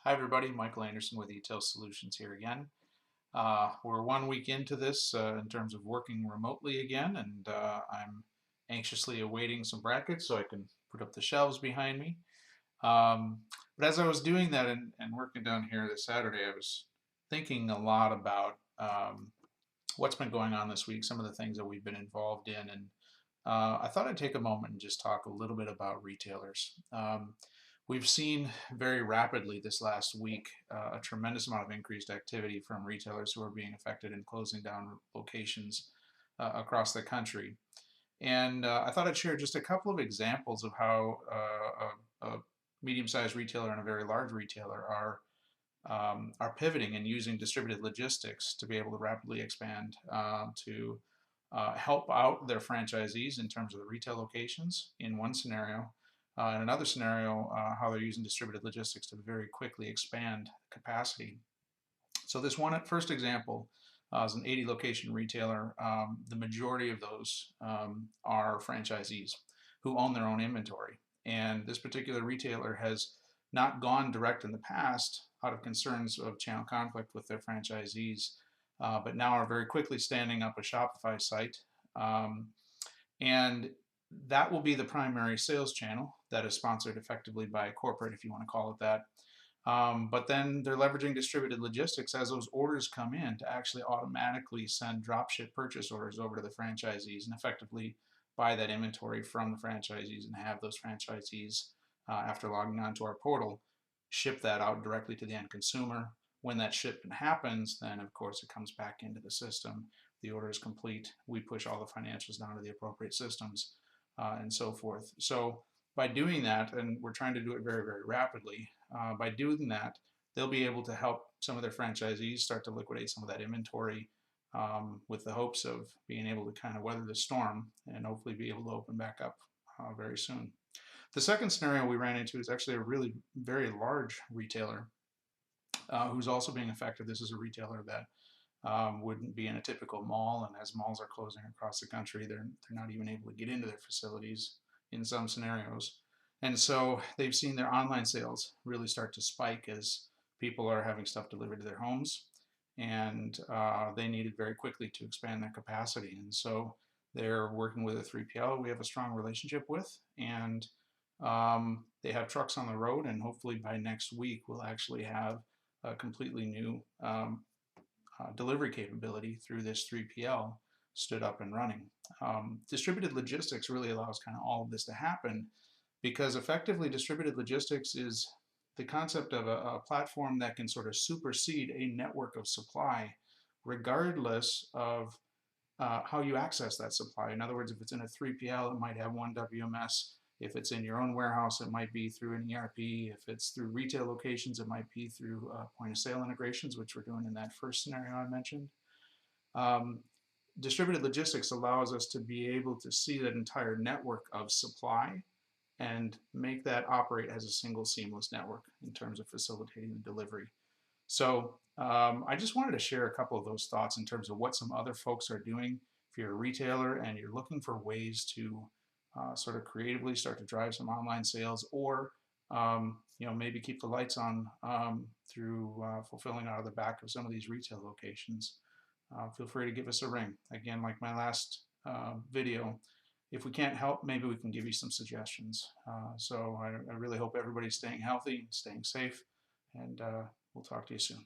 Hi everybody, Michael Anderson with Etail Solutions here again. We're 1 week into this in terms of working remotely again, and I'm anxiously awaiting some brackets so I can put up the shelves behind me. But as I was doing that and working down here this Saturday, I was thinking a lot about what's been going on this week, some of the things that we've been involved in, and I thought I'd take a moment and just talk a little bit about retailers. We've seen very rapidly this last week a tremendous amount of increased activity from retailers who are being affected and closing down locations across the country. And I thought I'd share just a couple of examples of how a medium-sized retailer and a very large retailer are pivoting and using distributed logistics to be able to rapidly expand to help out their franchisees in terms of the retail locations in one scenario. In another scenario, how they're using distributed logistics to very quickly expand capacity. So this one first example is an 80 location retailer. The majority of those are franchisees who own their own inventory. And this particular retailer has not gone direct in the past out of concerns of channel conflict with their franchisees, but now are very quickly standing up a Shopify site. And that will be the primary sales channel that is sponsored effectively by a corporate, if you want to call it that. But then they're leveraging distributed logistics as those orders come in to actually automatically send dropship purchase orders over to the franchisees and effectively buy that inventory from the franchisees and have those franchisees, after logging onto our portal, ship that out directly to the end consumer. When that shipment happens, then of course it comes back into the system. The order is complete. We push all the financials down to the appropriate systems and so forth. So by doing that, and we're trying to do it very, very rapidly, by doing that, they'll be able to help some of their franchisees start to liquidate some of that inventory with the hopes of being able to kind of weather the storm and hopefully be able to open back up very soon. The second scenario we ran into is actually a really very large retailer who's also being affected. This is a retailer that wouldn't be in a typical mall, and as malls are closing across the country, they're not even able to get into their facilities in some scenarios. And so they've seen their online sales really start to spike as people are having stuff delivered to their homes, and they needed very quickly to expand their capacity. And so they're working with a 3PL we have a strong relationship with, and they have trucks on the road, and hopefully by next week we'll actually have a completely new delivery capability through this 3PL stood up and running. Distributed logistics really allows kind of all of this to happen because effectively distributed logistics is the concept of a platform that can sort of supersede a network of supply regardless of how you access that supply. In other words, if it's in a 3PL, it might have one WMS. If it's in your own warehouse, it might be through an ERP. If it's through retail locations, it might be through point of sale integrations, which we're doing in that first scenario I mentioned. Um, Distributed logistics allows us to be able to see that entire network of supply and make that operate as a single seamless network in terms of facilitating the delivery. So I just wanted to share a couple of those thoughts in terms of what some other folks are doing. If you're a retailer and you're looking for ways to sort of creatively start to drive some online sales, or maybe keep the lights on through fulfilling out of the back of some of these retail locations, feel free to give us a ring. Again, like my last video, if we can't help, maybe we can give you some suggestions. So I really hope everybody's staying healthy, staying safe, and we'll talk to you soon.